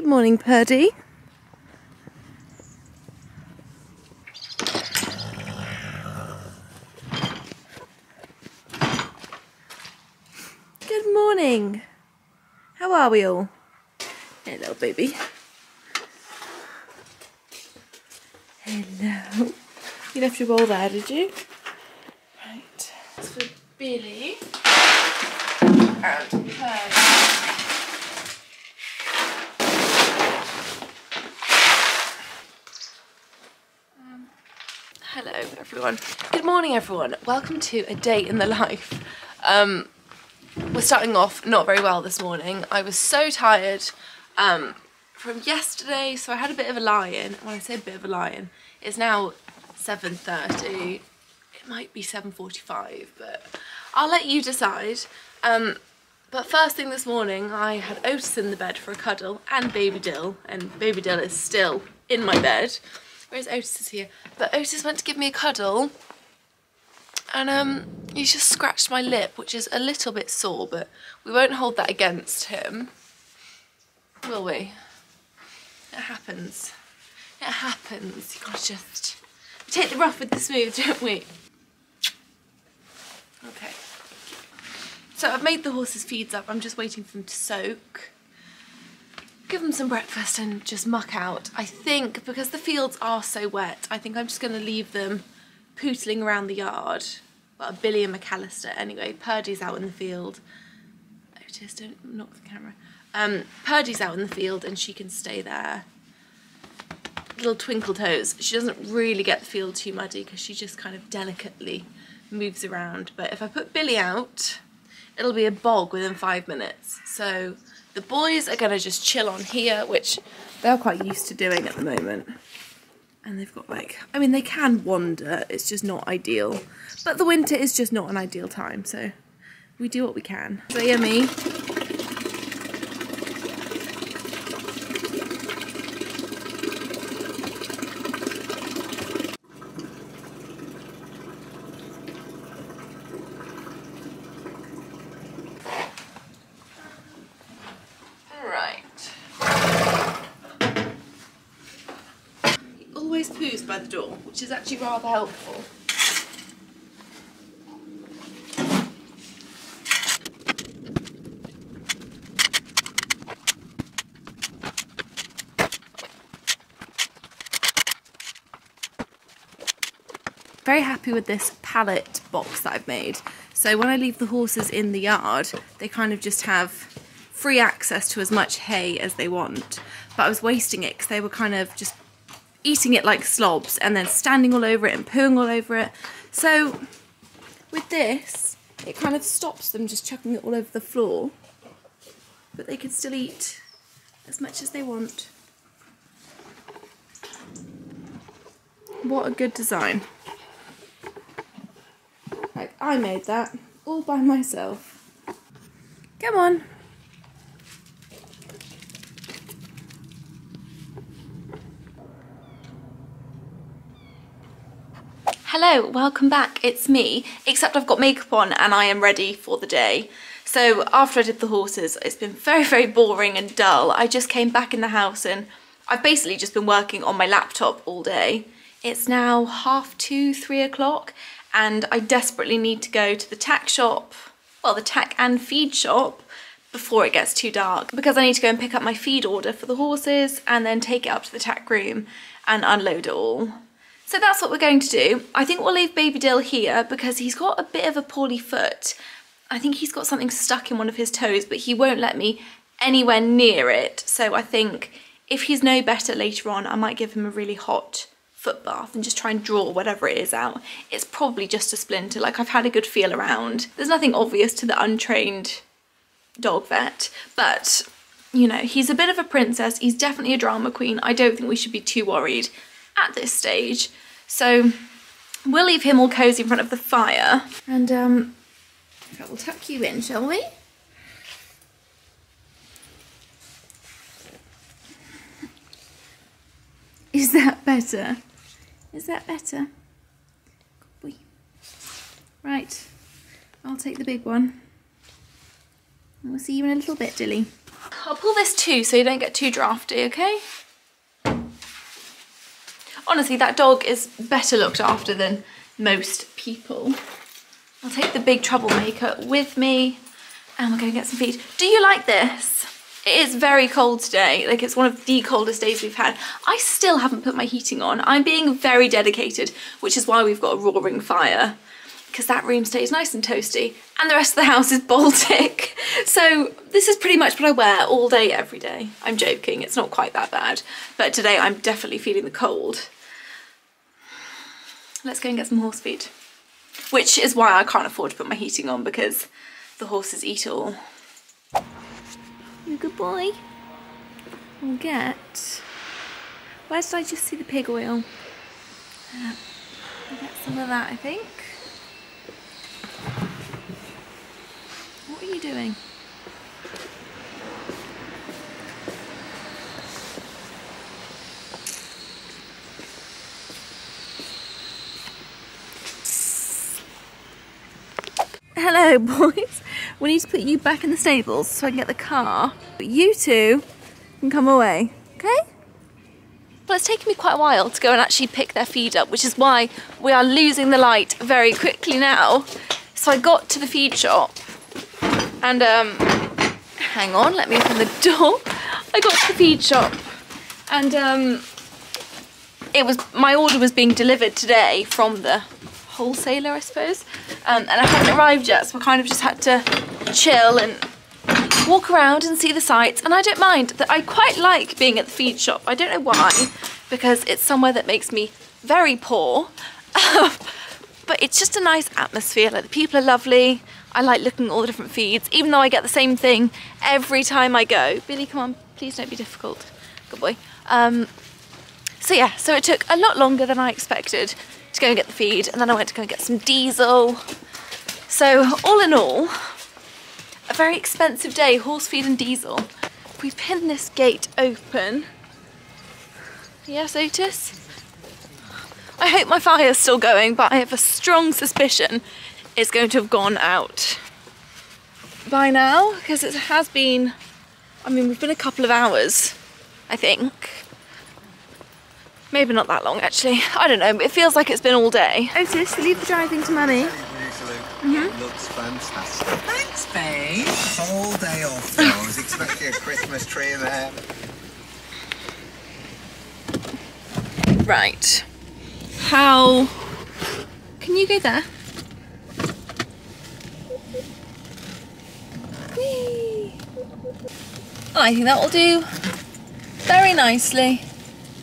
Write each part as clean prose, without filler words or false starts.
morning, Perdy. Good morning. How are we all? Hello, baby. Hello. You left your bowl there, did you? Right. That's for Billy and Perdy. Hello everyone. Good morning everyone. Welcome to a day in the life. We're starting off not very well this morning. I was so tired from yesterday, so I had a bit of a lie-in. When I say a bit of a lie-in, it's now 7:30. It might be 7:45, but I'll let you decide. But first thing this morning, I had Otis in the bed for a cuddle and baby Dill, and baby Dill is still in my bed. Whereas Otis is here. But Otis went to give me a cuddle and he's just scratched my lip, which is a little bit sore, but we won't hold that against him, will we? It happens. It happens. You gotta just take the rough with the smooth, don't we? Okay. So I've made the horses' feeds up. I'm just waiting for them to soak. Give them some breakfast and just muck out. I think because the fields are so wet, I think I'm just going to leave them pootling around the yard. Well, Billy and McAlester anyway. Perdy's out in the field. Otis, don't knock the camera. Perdy's out in the field and she can stay there. Little twinkle toes. She doesn't really get the field too muddy because she just kind of delicately moves around. But if I put Billy out, it'll be a bog within 5 minutes. So the boys are going to just chill on here, which they're quite used to doing at the moment. And they've got like, I mean, they can wander, it's just not ideal. But the winter is just not an ideal time, so we do what we can. So yummy. Poos by the door, which is actually rather helpful. Very happy with this pallet box that I've made. So when I leave the horses in the yard, they kind of just have free access to as much hay as they want. But I was wasting it because they were kind of just eating it like slobs and then standing all over it and pooing all over it. So with this, it kind of stops them just chucking it all over the floor, but they can still eat as much as they want. What a good design. Like, I made that all by myself. Come on. Hello, welcome back, it's me, except I've got makeup on and I am ready for the day. So after I did the horses, it's been very, very boring and dull. I just came back in the house and I've basically just been working on my laptop all day. It's now 2:30, 3 o'clock, and I desperately need to go to the tack shop, well, the tack and feed shop, before it gets too dark, because I need to go and pick up my feed order for the horses and then take it up to the tack room and unload it all. So that's what we're going to do. I think we'll leave baby Dill here because he's got a bit of a poorly foot. I think he's got something stuck in one of his toes, but he won't let me anywhere near it. So I think if he's no better later on, I might give him a really hot foot bath and just try and draw whatever it is out. It's probably just a splinter, like I've had a good feel around. There's nothing obvious to the untrained dog vet, but you know, he's a bit of a princess. He's definitely a drama queen. I don't think we should be too worried at this stage. So we'll leave him all cozy in front of the fire and we'll tuck you in, shall we? Is that better? Is that better? Good boy. Right, I'll take the big one. And we'll see you in a little bit, Dilly. I'll pull this too so you don't get too drafty, okay? Honestly, that dog is better looked after than most people. I'll take the big troublemaker with me and we're going to get some feed. Do you like this? It is very cold today. Like, it's one of the coldest days we've had. I still haven't put my heating on. I'm being very dedicated, which is why we've got a roaring fire, because that room stays nice and toasty and the rest of the house is Baltic. So this is pretty much what I wear all day, every day. I'm joking, it's not quite that bad. But today I'm definitely feeling the cold. Let's go and get some horse feed. Which is why I can't afford to put my heating on, because the horses eat it all. You good boy. We'll get... Where did I just see the pig oil? I'll get some of that, I think. What are you doing? Hello boys, we need to put you back in the stables so I can get the car, but you two can come away, okay? Well, it's taken me quite a while to go and actually pick their feed up, which is why we are losing the light very quickly now. So I got to the feed shop and, hang on, let me open the door. I got to the feed shop and my order was being delivered today from the wholesaler, I suppose, and I hadn't arrived yet, so I kind of just had to chill and walk around and see the sights. And I don't mind that. I quite like being at the feed shop. I don't know why, because it's somewhere that makes me very poor, but it's just a nice atmosphere. Like, the people are lovely. I like looking at all the different feeds, even though I get the same thing every time I go. Billy, come on, please don't be difficult. Good boy. So yeah, so it took a lot longer than I expected to go and get the feed, and then I went to go and get some diesel. So all in all, a very expensive day, horse feed and diesel. If we pin this gate open, yes, Otis? I hope my fire's still going, but I have a strong suspicion it's going to have gone out by now, because it has been, I mean, we've been a couple of hours, I think. Maybe not that long, actually. I don't know, but it feels like it's been all day. Otis, leave the driving to Mummy. It looks fantastic. Thanks, babe. It's all day off now. I was expecting a Christmas tree there. Right. How... Can you go there? Whee! I think that will do very nicely.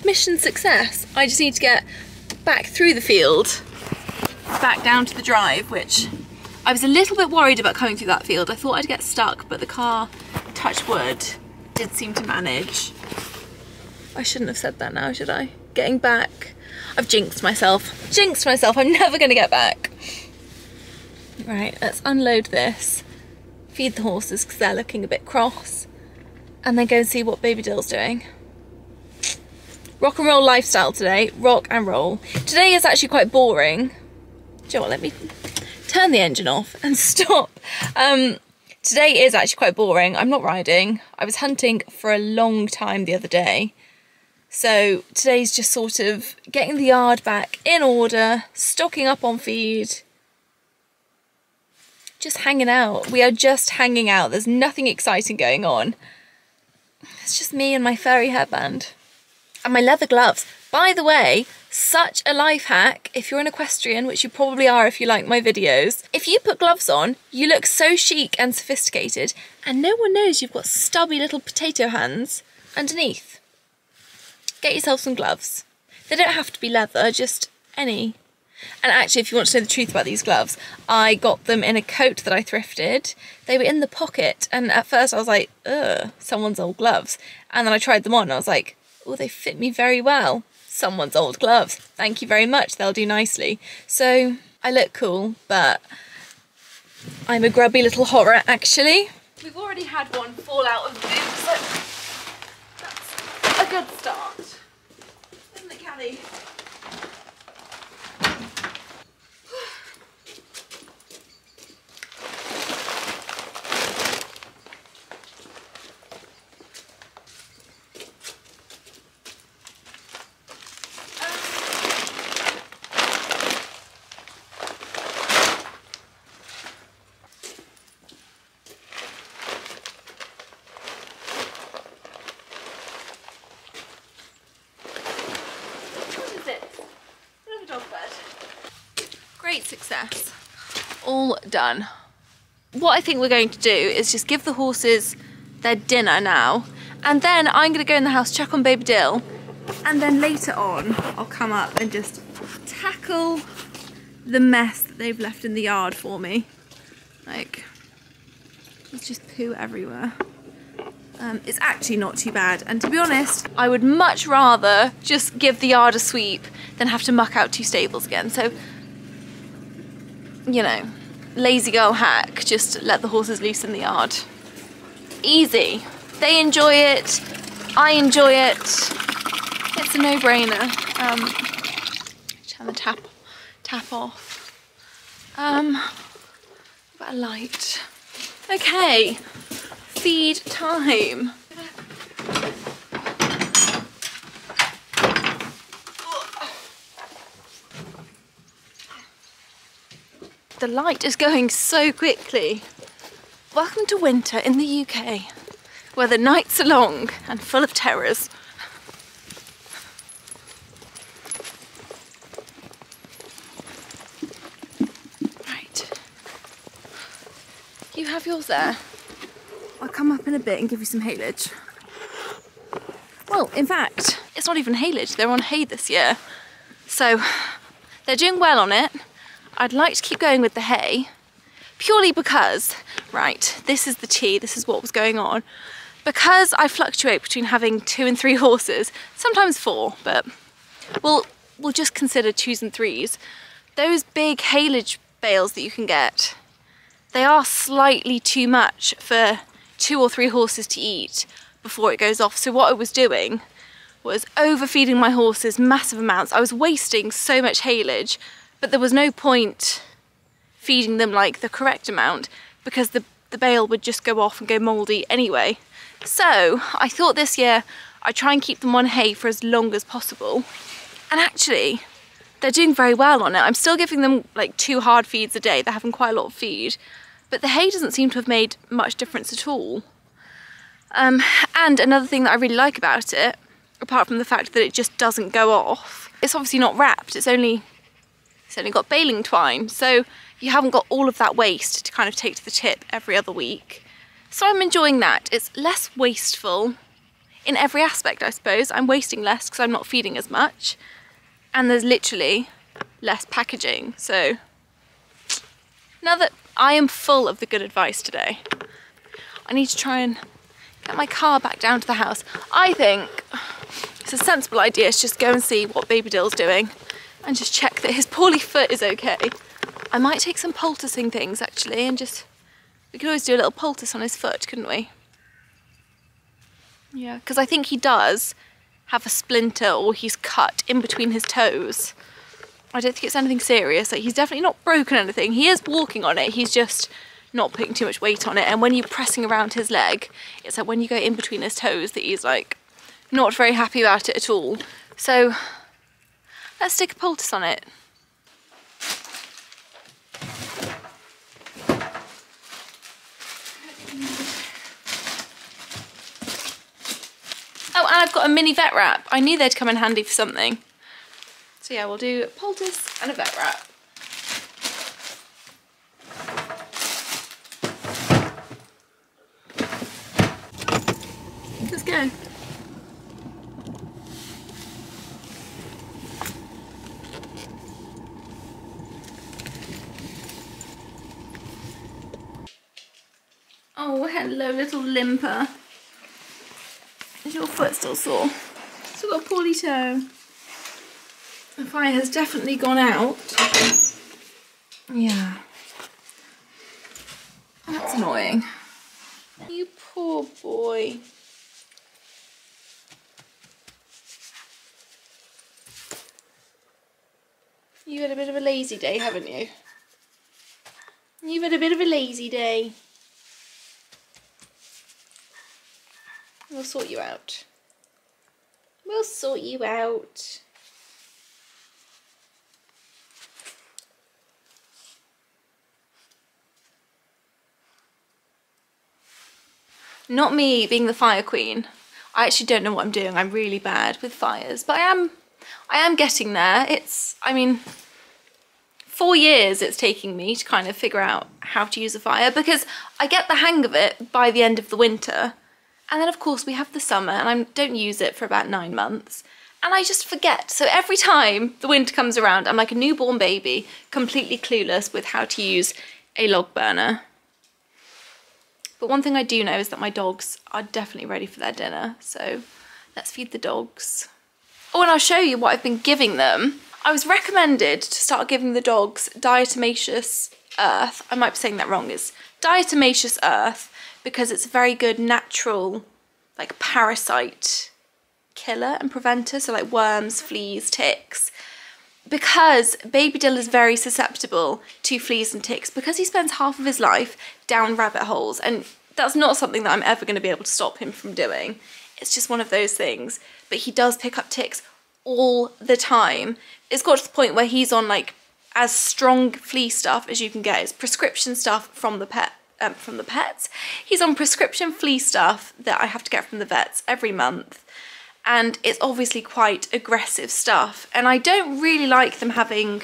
Mission success. I just need to get back through the field, back down to the drive, which I was a little bit worried about coming through that field. I thought I'd get stuck, but the car, touch wood, did seem to manage. I shouldn't have said that now, should I? Getting back. I've jinxed myself. Jinxed myself, I'm never gonna get back. Right, let's unload this, feed the horses because they're looking a bit cross, and then go and see what baby Dill's doing. Rock and roll lifestyle today, rock and roll. Today is actually quite boring. Do you know what, let me turn the engine off and stop. Today is actually quite boring. I'm not riding. I was hunting for a long time the other day. So today's just sort of getting the yard back in order, stocking up on feed, just hanging out. We are just hanging out. There's nothing exciting going on. It's just me and my furry headband. And my leather gloves. By the way, such a life hack if you're an equestrian, which you probably are if you like my videos. If you put gloves on, you look so chic and sophisticated, and no one knows you've got stubby little potato hands underneath. Get yourself some gloves. They don't have to be leather, just any. And actually, if you want to know the truth about these gloves, I got them in a coat that I thrifted. They were in the pocket, and at first I was like, ugh, someone's old gloves. And then I tried them on and I was like, oh, they fit me very well. Someone's old gloves. Thank you very much. They'll do nicely. So I look cool, but I'm a grubby little horror, actually. We've already had one fall out of the boot, so that's a good start. Isn't it, Callie? Great success. All done. What I think we're going to do is just give the horses their dinner now, and then I'm going to go in the house, check on baby Dill, and then later on I'll come up and just tackle the mess that they've left in the yard for me. Like, there's just poo everywhere. It's actually not too bad, and to be honest, I would much rather just give the yard a sweep than have to muck out 2 stables again. So, you know, lazy girl hack, just let the horses loose in the yard. Easy. They enjoy it, I enjoy it. It's a no-brainer. Turn the tap off. What about a light? Okay, feed time. The light is going so quickly. Welcome to winter in the UK, where the nights are long and full of terrors. Right. You have yours there. I'll come up in a bit and give you some haylage. Well, in fact, it's not even haylage, they're on hay this year. So, they're doing well on it. I'd like to keep going with the hay, purely because, right, this is the tea, this is what was going on. Because I fluctuate between having 2 and 3 horses, sometimes 4, but we'll just consider 2s and 3s. Those big haylage bales that you can get, they are slightly too much for 2 or 3 horses to eat before it goes off. So what I was doing was overfeeding my horses massive amounts. I was wasting so much haylage, but there was no point feeding them like the correct amount because the bale would just go off and go mouldy anyway. So I thought this year I'd try and keep them on hay for as long as possible. And actually, they're doing very well on it. I'm still giving them like 2 hard feeds a day. They're having quite a lot of feed, but the hay doesn't seem to have made much difference at all. And another thing that I really like about it, apart from the fact that it just doesn't go off, it's obviously not wrapped. It's only got baling twine, so you haven't got all of that waste to kind of take to the tip every other week. So I'm enjoying that. It's less wasteful in every aspect, I suppose. I'm wasting less because I'm not feeding as much, and there's literally less packaging. So now that I am full of the good advice today, I need to try and get my car back down to the house. I think it's a sensible idea to just go and see what baby Dill's doing and just check that his poorly foot is okay. I might take some poulticing things actually, and we could always do a little poultice on his foot, couldn't we? Yeah, because I think he does have a splinter, or he's cut in between his toes. I don't think it's anything serious. Like, he's definitely not broken anything. He is walking on it, he's just not putting too much weight on it. And when you're pressing around his leg, it's like when you go in between his toes that he's like not very happy about it at all. So let's stick a poultice on it. Oh, and I've got a mini vet wrap. I knew they'd come in handy for something. So yeah, we'll do a poultice and a vet wrap. Let's go. Oh, hello, little limper. Is your foot still sore? Still got a poorly toe. The fire has definitely gone out. Yeah. That's annoying. You poor boy. You've had a bit of a lazy day, haven't you? You've had a bit of a lazy day. We'll sort you out. We'll sort you out. Not me being the fire queen. I actually don't know what I'm doing. I'm really bad with fires, but I am getting there. I mean, 4 years it's taking me to kind of figure out how to use a fire, because I get the hang of it by the end of the winter. And then of course we have the summer and I don't use it for about 9 months. And I just forget. So every time the winter comes around, I'm like a newborn baby, completely clueless with how to use a log burner. But one thing I do know is that my dogs are definitely ready for their dinner. So let's feed the dogs. Oh, and I'll show you what I've been giving them. I was recommended to start giving the dogs diatomaceous earth. I might be saying that wrong. It's diatomaceous earth because it's a very good natural, like, parasite killer and preventer. So like worms, fleas, ticks. Because baby Dill is very susceptible to fleas and ticks because he spends half of his life down rabbit holes, and that's not something that I'm ever going to be able to stop him from doing. It's just one of those things. But he does pick up ticks all the time. It's got to the point where he's on like as strong flea stuff as you can get. It's prescription stuff from the pets. He's on prescription flea stuff that I have to get from the vets every month. And it's obviously quite aggressive stuff. And I don't really like them having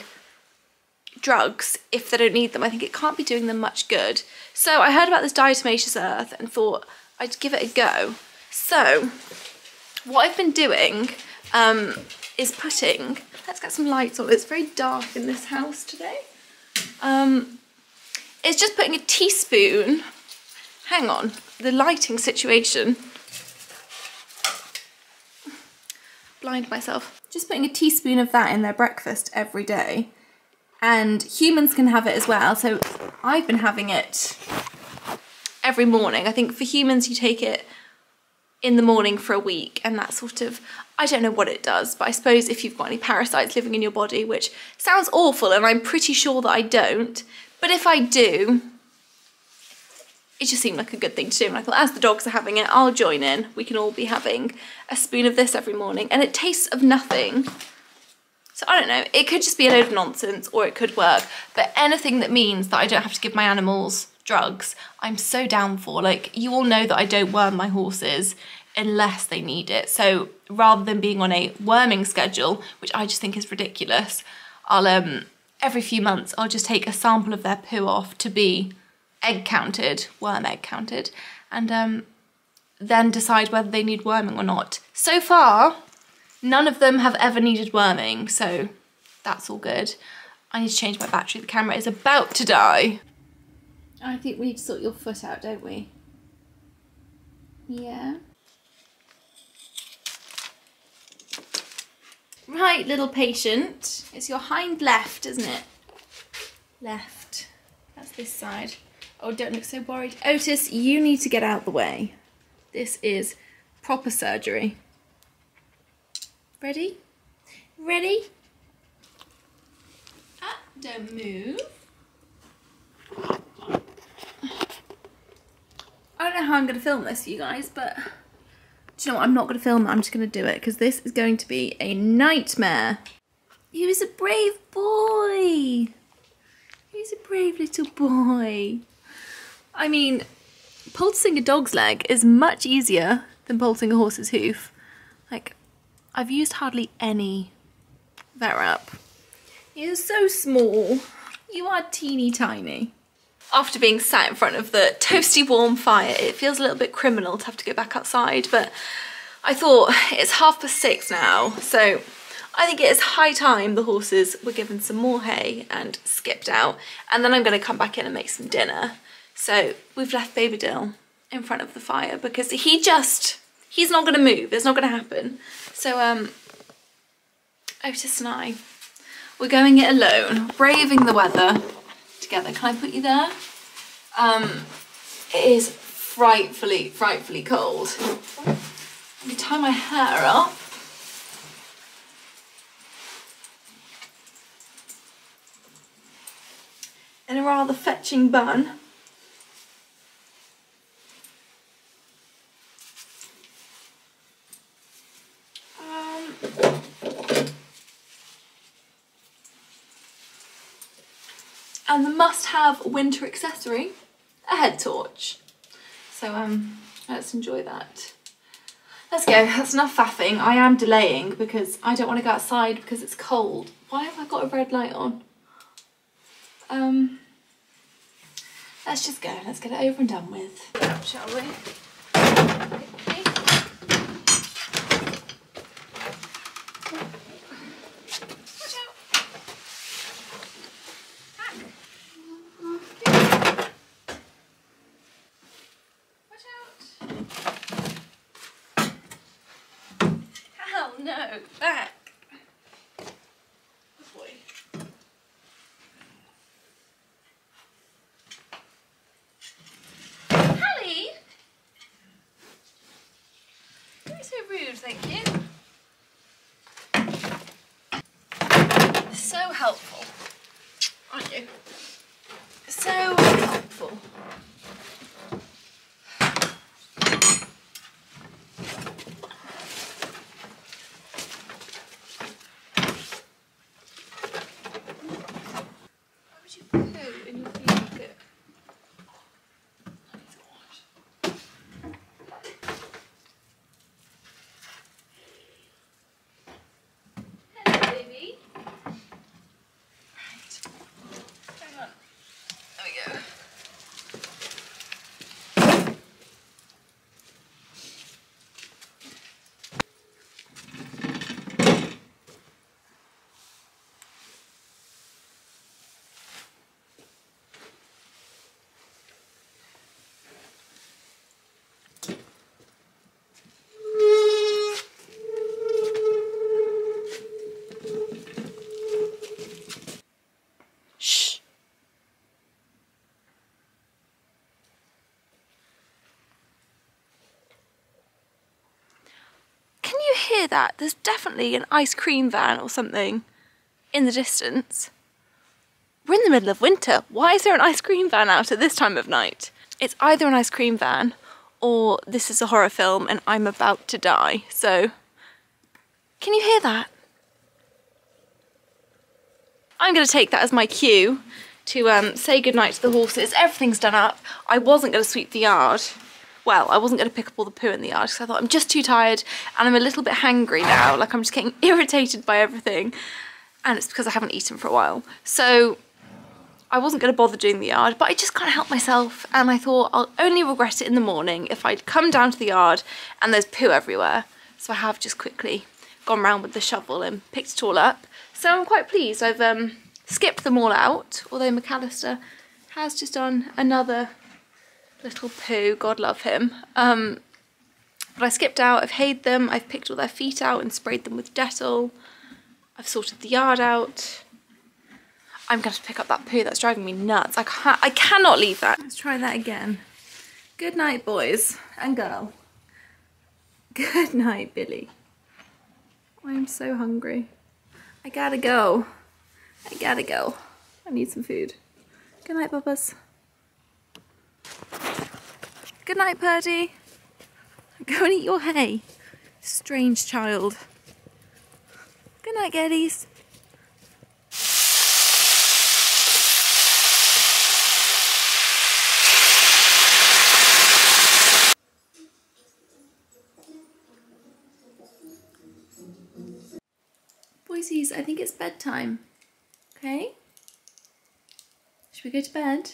drugs if they don't need them. I think it can't be doing them much good. So I heard about this diatomaceous earth and thought I'd give it a go. So what I've been doing is putting, let's get some lights on. It's very dark in this house today. It's just putting a teaspoon, hang on, the lighting situation. Blind myself. Just putting a teaspoon of that in their breakfast every day. And humans can have it as well. So I've been having it every morning. I think for humans you take it in the morning for a week, and that sort of, I don't know what it does, but I suppose if you've got any parasites living in your body, which sounds awful and I'm pretty sure that I don't, but if I do, it just seemed like a good thing to do. And I thought, as the dogs are having it, I'll join in. We can all be having a spoon of this every morning. And it tastes of nothing. So I don't know, it could just be a load of nonsense or it could work. But anything that means that I don't have to give my animals drugs, I'm so down for. Like, you all know that I don't worm my horses unless they need it. So rather than being on a worming schedule, which I just think is ridiculous, I'll every few months I'll just take a sample of their poo off to be egg counted, worm egg counted, and then decide whether they need worming or not. So far, none of them have ever needed worming, so that's all good. I need to change my battery. The camera is about to die. I think we need to sort your foot out, don't we? Yeah. Right, little patient. It's your hind left, isn't it? Left. That's this side. Oh, don't look so worried. Otis, you need to get out the way. This is proper surgery. Ready? Ready? Ah, don't move. I don't know how I'm going to film this for you guys, but do you know what? I'm not going to film it. I'm just going to do it because this is going to be a nightmare. He was a brave boy. He's a brave little boy. I mean, poulticing a dog's leg is much easier than poulticing a horse's hoof. Like, I've used hardly any vet wrap. You're so small. You are teeny tiny. After being sat in front of the toasty warm fire, it feels a little bit criminal to have to go back outside, but I thought it's 6:30 now, so I think it is high time the horses were given some more hay and skipped out, and then I'm going to come back in and make some dinner. So we've left baby Dill in front of the fire because he's not going to move. It's not going to happen. So Otis and I, we're going it alone, braving the weather together. Can I put you there? It is frightfully cold. Let me tie my hair up. In a rather fetching bun. And the must-have winter accessory, a head torch. So let's enjoy that. Let's go, that's enough faffing. I am delaying because I don't want to go outside because it's cold. Why have I got a red light on? let's just go. Let's get it over and done with. Shall we? Watch out. Watch out. Hell no, back. Good boy. Hallie? Don't be so rude, thank you. So helpful, aren't you? So helpful. Why would you poo in your pee bucket? Hello, baby. Right. Hang on. There we go. Shh. Can you hear that? There's definitely an ice cream van or something in the distance. We're in the middle of winter. Why is there an ice cream van out at this time of night? It's either an ice cream van or this is a horror film and I'm about to die. So, can you hear that? I'm going to take that as my cue to say goodnight to the horses. Everything's done up. I wasn't going to sweep the yard. Well, I wasn't going to pick up all the poo in the yard because I thought I'm just too tired and I'm a little bit hangry now. Like I'm just getting irritated by everything. And it's because I haven't eaten for a while. So I wasn't going to bother doing the yard, but I just can't help myself. And I thought I'll only regret it in the morning if I'd come down to the yard and there's poo everywhere. So I have just quickly gone round with the shovel and picked it all up. So I'm quite pleased. I've skipped them all out, although McAlester has just done another little poo, God love him. But I skipped out, I've hayed them, I've picked all their feet out and sprayed them with Dettol. I've sorted the yard out. I'm going to pick up that poo, that's driving me nuts. I cannot leave that. Let's try that again. Good night, boys and girl. Good night, Billy. I'm so hungry. I gotta go. I gotta go. I need some food. Good night, Bubbas. Good night, Perdy. Go and eat your hay. Strange child. Good night, Geddies. Boysies, I think it's bedtime. Okay? Should we go to bed?